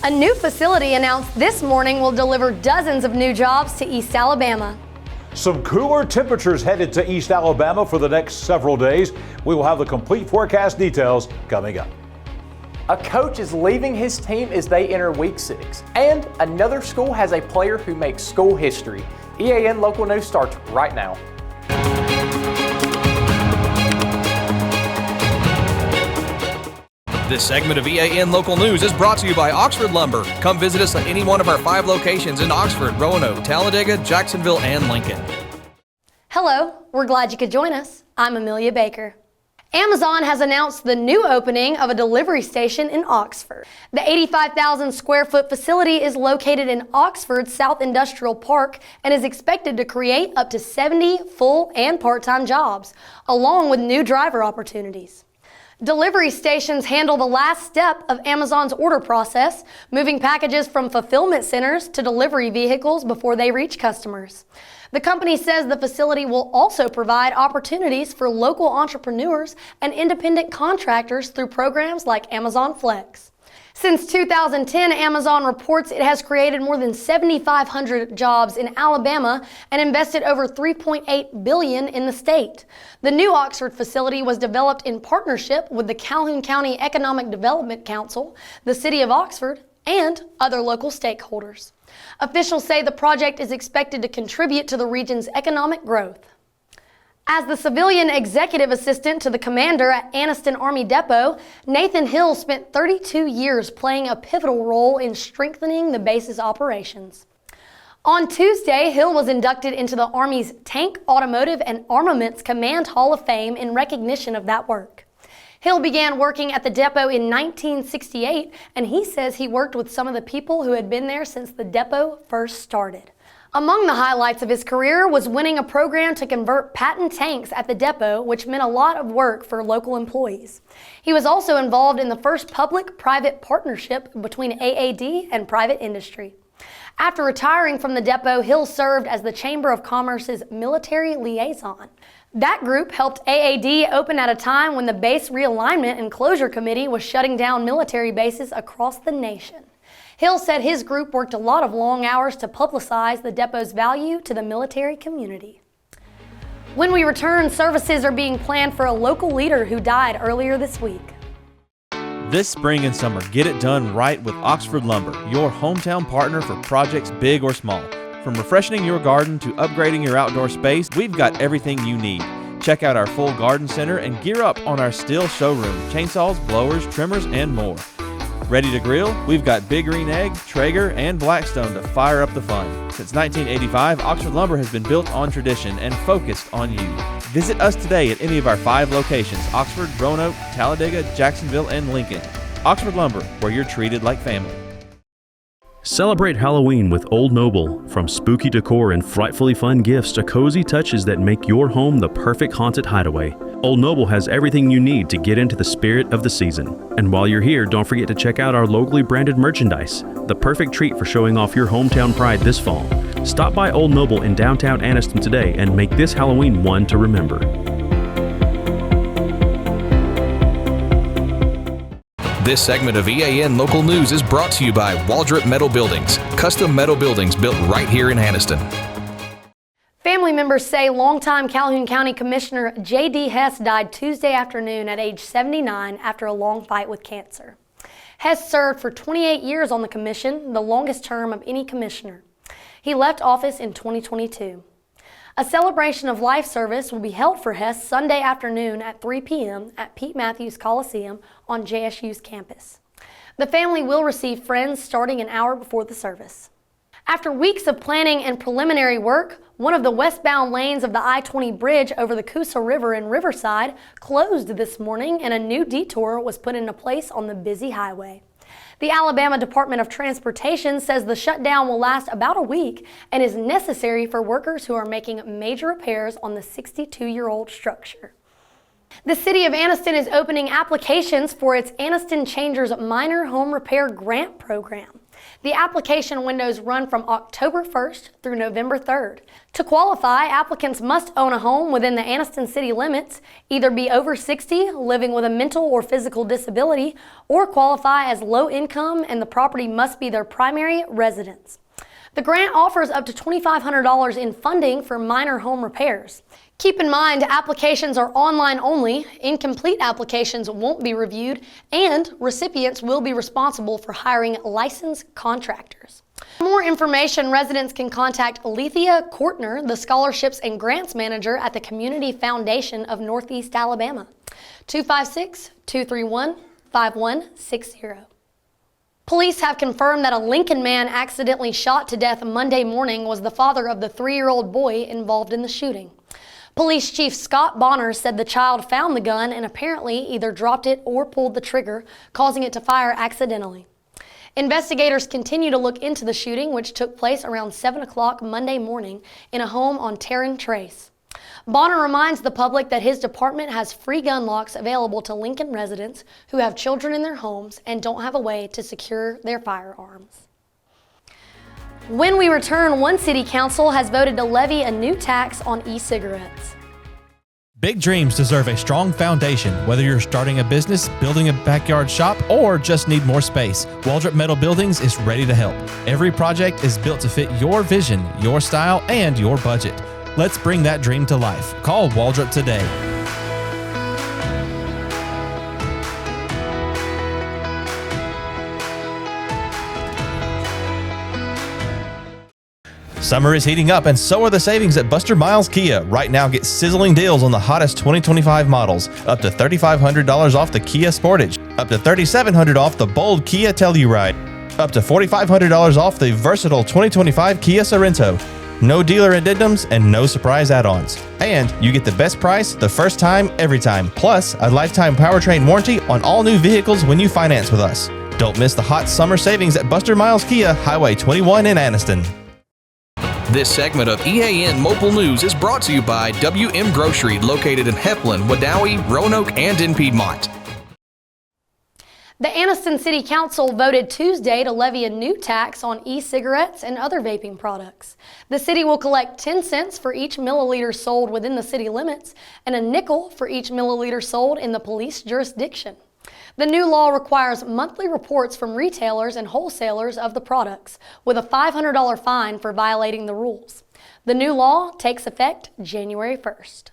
A new facility announced this morning will deliver dozens of new jobs to East Alabama. Some cooler temperatures headed to East Alabama for the next several days. We will have the complete forecast details coming up. A coach is leaving his team as they enter week 6. And another school has a player who makes school history. EAN Local News starts right now. This segment of EAN Local News is brought to you by Oxford Lumber. Come visit us at any one of our 5 locations in Oxford, Roanoke, Talladega, Jacksonville, and Lincoln. Hello, we're glad you could join us. I'm Amelia Baker. Amazon has announced the new opening of a delivery station in Oxford. The 85,000 square foot facility is located in Oxford's South Industrial Park and is expected to create up to 70 full and part-time jobs, along with new driver opportunities. Delivery stations handle the last step of Amazon's order process, moving packages from fulfillment centers to delivery vehicles before they reach customers. The company says the facility will also provide opportunities for local entrepreneurs and independent contractors through programs like Amazon Flex. Since 2010, Amazon reports it has created more than 7,500 jobs in Alabama and invested over $3.8 billion in the state. The new Oxford facility was developed in partnership with the Calhoun County Economic Development Council, the City of Oxford, and other local stakeholders. Officials say the project is expected to contribute to the region's economic growth. As the civilian executive assistant to the commander at Anniston Army Depot, Nathan Hill spent 32 years playing a pivotal role in strengthening the base's operations. On Tuesday, Hill was inducted into the Army's Tank, Automotive, and Armaments Command Hall of Fame in recognition of that work. Hill began working at the depot in 1968, and he says he worked with some of the people who had been there since the depot first started. Among the highlights of his career was winning a program to convert Patton tanks at the depot, which meant a lot of work for local employees. He was also involved in the first public-private partnership between AAD and private industry. After retiring from the depot, Hill served as the Chamber of Commerce's military liaison. That group helped AAD open at a time when the Base Realignment and Closure Committee was shutting down military bases across the nation. Hill said his group worked a lot of long hours to publicize the depot's value to the military community. When we return, services are being planned for a local leader who died earlier this week. This spring and summer, get it done right with Oxford Lumber, your hometown partner for projects big or small. From refreshing your garden to upgrading your outdoor space, we've got everything you need. Check out our full garden center and gear up on our Stihl showroom, chainsaws, blowers, trimmers, and more. Ready to grill? We've got Big Green Egg, Traeger, and Blackstone to fire up the fun. Since 1985, Oxford Lumber has been built on tradition and focused on you. Visit us today at any of our 5 locations: Oxford, Roanoke, Talladega, Jacksonville, and Lincoln. Oxford Lumber, where you're treated like family. Celebrate Halloween with Old Noble. From spooky decor and frightfully fun gifts to cozy touches that make your home the perfect haunted hideaway, Old Noble has everything you need to get into the spirit of the season. And while you're here, don't forget to check out our locally branded merchandise, the perfect treat for showing off your hometown pride this fall. Stop by Old Noble in downtown Anniston today and make this Halloween one to remember. This segment of EAN Local News is brought to you by Waldrop Metal Buildings, custom metal buildings built right here in Anniston. Family members say longtime Calhoun County Commissioner J.D. Hess died Tuesday afternoon at age 79 after a long fight with cancer. Hess served for 28 years on the commission, the longest term of any commissioner. He left office in 2022. A celebration of life service will be held for Hess Sunday afternoon at 3 p.m. at Pete Matthews Coliseum on JSU's campus. The family will receive friends starting an hour before the service. After weeks of planning and preliminary work, one of the westbound lanes of the I-20 bridge over the Coosa River in Riverside closed this morning and a new detour was put into place on the busy highway. The Alabama Department of Transportation says the shutdown will last about a week and is necessary for workers who are making major repairs on the 62-year-old structure. The City of Anniston is opening applications for its Anniston Changers Minor Home Repair Grant Program. The application windows run from October 1st through November 3rd. To qualify, applicants must own a home within the Anniston city limits, either be over 60, living with a mental or physical disability, or qualify as low income, and the property must be their primary residence. The grant offers up to $2,500 in funding for minor home repairs. Keep in mind, applications are online only, incomplete applications won't be reviewed, and recipients will be responsible for hiring licensed contractors. For more information, residents can contact Alethea Kortner, the Scholarships and Grants Manager at the Community Foundation of Northeast Alabama, 256-231-5160. Police have confirmed that a Lincoln man accidentally shot to death Monday morning was the father of the 3-year-old boy involved in the shooting. Police Chief Scott Bonner said the child found the gun and apparently either dropped it or pulled the trigger, causing it to fire accidentally. Investigators continue to look into the shooting, which took place around 7 o'clock Monday morning in a home on Terran Trace. Bonner reminds the public that his department has free gun locks available to Lincoln residents who have children in their homes and don't have a way to secure their firearms. When we return, one city council has voted to levy a new tax on e-cigarettes. Big dreams deserve a strong foundation. Whether you're starting a business, building a backyard shop, or just need more space, Waldrop Metal Buildings is ready to help. Every project is built to fit your vision, your style, and your budget. Let's bring that dream to life. Call Waldrop today. Summer is heating up, and so are the savings at Buster Miles Kia. Right now, get sizzling deals on the hottest 2025 models. Up to $3,500 off the Kia Sportage. Up to $3,700 off the bold Kia Telluride. Up to $4,500 off the versatile 2025 Kia Sorento. No dealer addendums and no surprise add-ons. And you get the best price the first time, every time. Plus, a lifetime powertrain warranty on all new vehicles when you finance with us. Don't miss the hot summer savings at Buster Miles Kia, Highway 21 in Anniston. This segment of EAN Mobile News is brought to you by WM Grocery, located in Heflin, Wadowee, Roanoke, and in Piedmont. The Anniston City Council voted Tuesday to levy a new tax on e-cigarettes and other vaping products. The city will collect 10 cents for each milliliter sold within the city limits and a nickel for each milliliter sold in the police jurisdiction. The new law requires monthly reports from retailers and wholesalers of the products, with a $500 fine for violating the rules. The new law takes effect January 1st.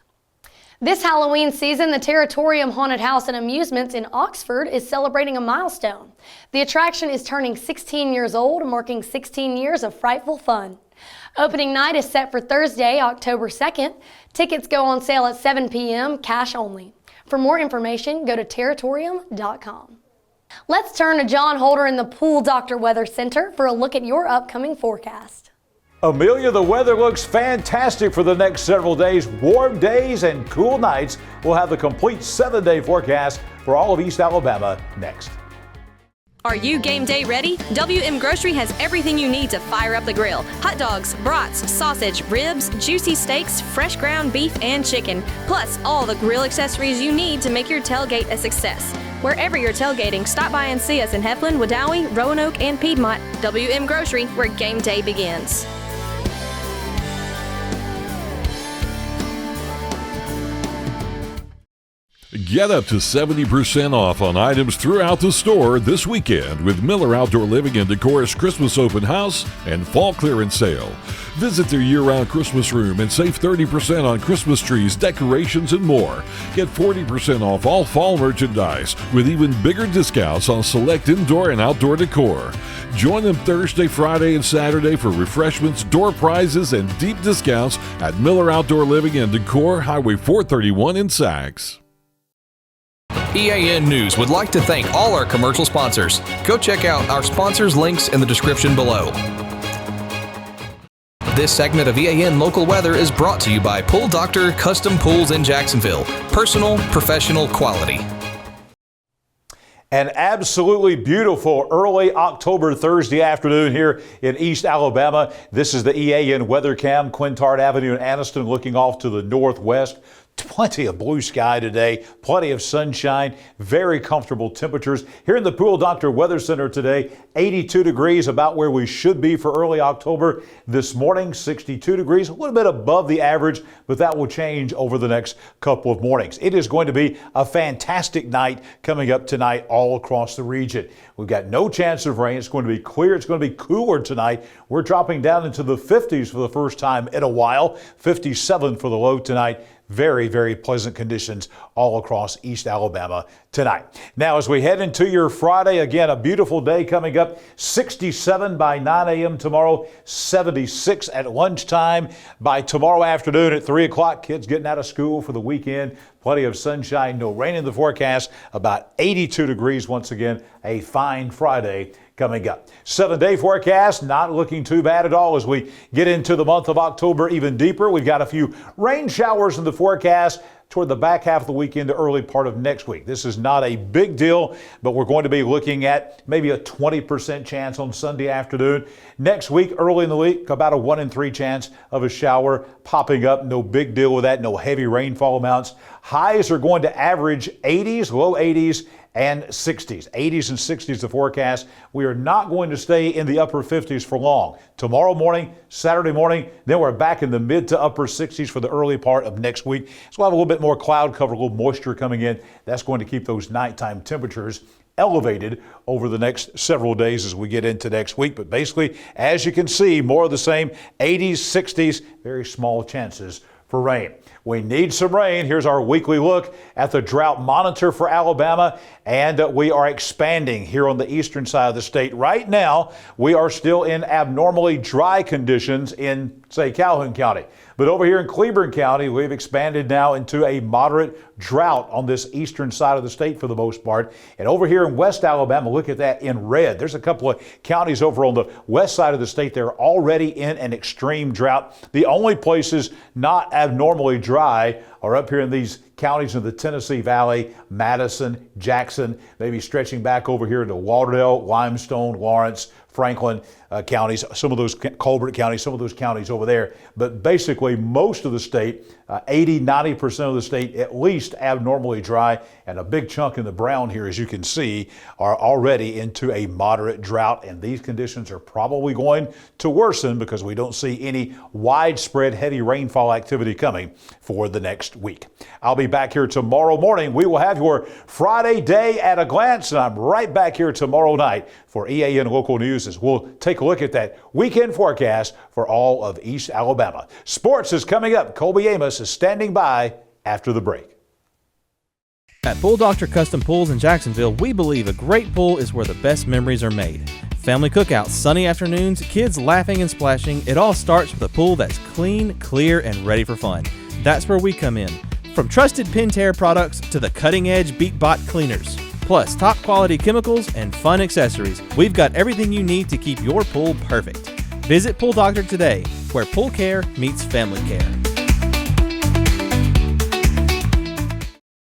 This Halloween season, the Territorium Haunted House and Amusements in Oxford is celebrating a milestone. The attraction is turning 16 years old, marking 16 years of frightful fun. Opening night is set for Thursday, October 2nd. Tickets go on sale at 7 p.m., cash only. For more information, go to territorium.com. Let's turn to John Holder in the Pool Doctor Weather Center for a look at your upcoming forecast. Amelia, the weather looks fantastic for the next several days. Warm days and cool nights. We'll have the complete 7-day forecast for all of East Alabama next. Are you game day ready? WM Grocery has everything you need to fire up the grill. Hot dogs, brats, sausage, ribs, juicy steaks, fresh ground beef, and chicken. Plus, all the grill accessories you need to make your tailgate a success. Wherever you're tailgating, stop by and see us in Heflin, Wadowee, Roanoke, and Piedmont. WM Grocery, where game day begins. Get up to 70% off on items throughout the store this weekend with Miller Outdoor Living and Decor's Christmas Open House and Fall Clearance Sale. Visit their year-round Christmas room and save 30% on Christmas trees, decorations, and more. Get 40% off all fall merchandise with even bigger discounts on select indoor and outdoor decor. Join them Thursday, Friday, and Saturday for refreshments, door prizes, and deep discounts at Miller Outdoor Living and Decor, Highway 431 in Sachs. EAN News would like to thank all our commercial sponsors. Go check out our sponsors' links in the description below. This segment of EAN Local Weather is brought to you by Pool Doctor Custom Pools in Jacksonville. Personal, professional, quality. An absolutely beautiful early October Thursday afternoon here in East Alabama. This is the EAN Weather Cam, Quintard Avenue in Anniston, looking off to the northwest. Plenty of blue sky today, plenty of sunshine, very comfortable temperatures. Here in the Pool Doctor Weather Center today, 82 degrees, about where we should be for early October. This morning, 62 degrees, a little bit above the average, but that will change over the next couple of mornings. It is going to be a fantastic night coming up tonight all across the region. We've got no chance of rain. It's going to be clear. It's going to be cooler tonight. We're dropping down into the 50s for the first time in a while. 57 for the low tonight. Very, very pleasant conditions all across East Alabama tonight. Now, as we head into your Friday, again, a beautiful day coming up. 67 by 9 a.m. tomorrow, 76 at lunchtime. By tomorrow afternoon at 3 o'clock, kids getting out of school for the weekend. Plenty of sunshine, no rain in the forecast. About 82 degrees once again. A fine Friday coming up. 7-day forecast, not looking too bad at all as we get into the month of October even deeper. We've got a few rain showers in the forecast toward the back half of the weekend, the early part of next week. This is not a big deal, but we're going to be looking at maybe a 20% chance on Sunday afternoon. Next week, early in the week, about a 1 in 3 chance of a shower popping up. No big deal with that, no heavy rainfall amounts. Highs are going to average 80s, low 80s, and 60s. 80s and 60s the forecast. We are not going to stay in the upper 50s for long. Tomorrow morning, Saturday morning, then we're back in the mid to upper 60s for the early part of next week. So we'll have a little bit more cloud cover, a little moisture coming in. That's going to keep those nighttime temperatures elevated over the next several days as we get into next week. But basically, as you can see, more of the same, 80s, 60s, very small chances for rain. We need some rain. Here's our weekly look at the drought monitor for Alabama, and we are expanding here on the eastern side of the state. Right now, we are still in abnormally dry conditions in, say, Calhoun County. But over here in Cleburne County, we've expanded now into a moderate drought on this eastern side of the state for the most part. And over here in West Alabama, look at that in red. There's a couple of counties over on the west side of the state that are already in an extreme drought. The only places not abnormally dry are up here in these counties in the Tennessee Valley, Madison, Jackson, maybe stretching back over here into Lauderdale, Limestone, Lawrence, Franklin counties, some of those Colbert counties, some of those counties over there. But basically most of the state, 80-90% of the state at least abnormally dry, and a big chunk in the brown here, as you can see, are already into a moderate drought. And these conditions are probably going to worsen because we don't see any widespread heavy rainfall activity coming for the next week. I'll be back here tomorrow morning. We will have your Friday day at a glance, and I'm right back here tomorrow night for EAN Local News as we'll take a look at that weekend forecast for all of East Alabama. Sports is coming up. Colby Amos is standing by after the break. At Pool Doctor Custom Pools in Jacksonville, we believe a great pool is where the best memories are made. Family cookouts, sunny afternoons, kids laughing and splashing, it all starts with a pool that's clean, clear, and ready for fun. That's where we come in. From trusted Pentair products to the cutting-edge BeatBot cleaners, plus top quality chemicals and fun accessories, we've got everything you need to keep your pool perfect. Visit Pool Doctor today, where pool care meets family care.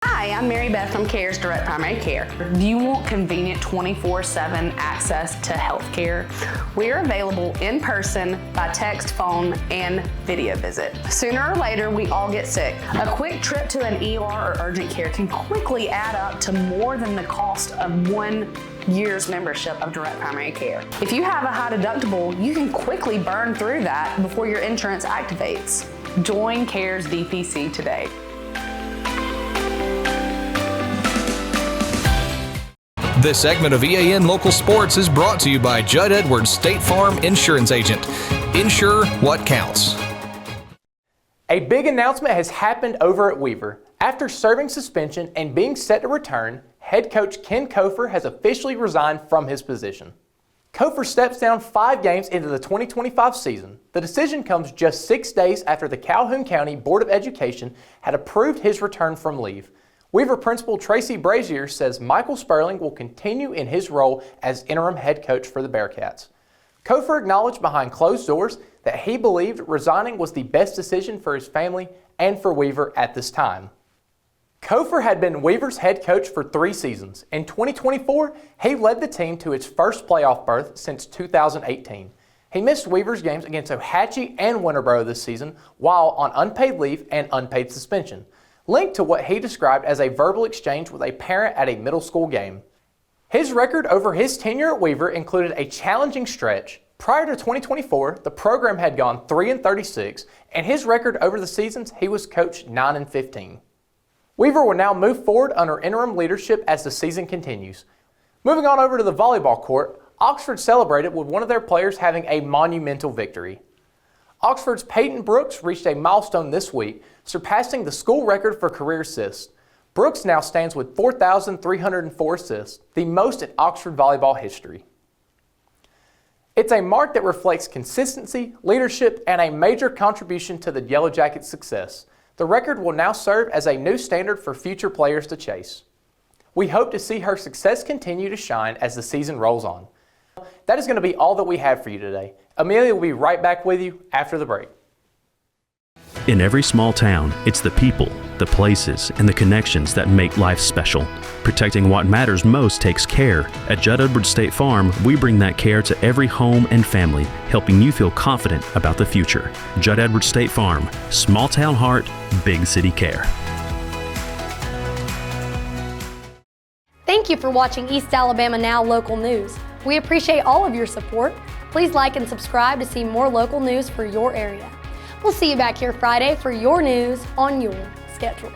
Hi, I'm Mary Beth from CARES Direct Primary Care. Do you want convenient 24/7 access to health care? We're available in person, by text, phone, and video visit. Sooner or later, we all get sick. A quick trip to an ER or urgent care can quickly add up to more than the cost of 1 year's membership of Direct Primary Care. If you have a high deductible, you can quickly burn through that before your insurance activates. Join CARES DPC today. This segment of EAN Local Sports is brought to you by Judd Edwards State Farm Insurance Agent. Insure what counts. A big announcement has happened over at Weaver. After serving suspension and being set to return, head coach Ken Kofor has officially resigned from his position. Kofor steps down 5 games into the 2025 season. The decision comes just 6 days after the Calhoun County Board of Education had approved his return from leave. Weaver Principal Tracy Brazier says Michael Sperling will continue in his role as interim head coach for the Bearcats. Kofor acknowledged behind closed doors that he believed resigning was the best decision for his family and for Weaver at this time. Kofor had been Weaver's head coach for 3 seasons. In 2024, he led the team to its first playoff berth since 2018. He missed Weaver's games against Ohatchee and Winterboro this season while on unpaid leave and unpaid suspension. linked to what he described as a verbal exchange with a parent at a middle school game. His record over his tenure at Weaver included a challenging stretch. Prior to 2024, the program had gone 3-36, and his record over the seasons, he was coached 9-15. Weaver will now move forward under interim leadership as the season continues. Moving on over to the volleyball court, Oxford celebrated with one of their players having a monumental victory. Oxford's Peyton Brooks reached a milestone this week, surpassing the school record for career assists. Brooks now stands with 4,304 assists, the most in Oxford volleyball history. It's a mark that reflects consistency, leadership, and a major contribution to the Yellow Jackets' success. The record will now serve as a new standard for future players to chase. We hope to see her success continue to shine as the season rolls on. That is going to be all that we have for you today. Amelia will be right back with you after the break. In every small town, it's the people, the places, and the connections that make life special. Protecting what matters most takes care. At Judd Edwards State Farm, we bring that care to every home and family, helping you feel confident about the future. Judd Edwards State Farm, small town heart, big city care. Thank you for watching East Alabama Now Local News. We appreciate all of your support. Please like and subscribe to see more local news for your area. We'll see you back here Friday for your news on your schedule.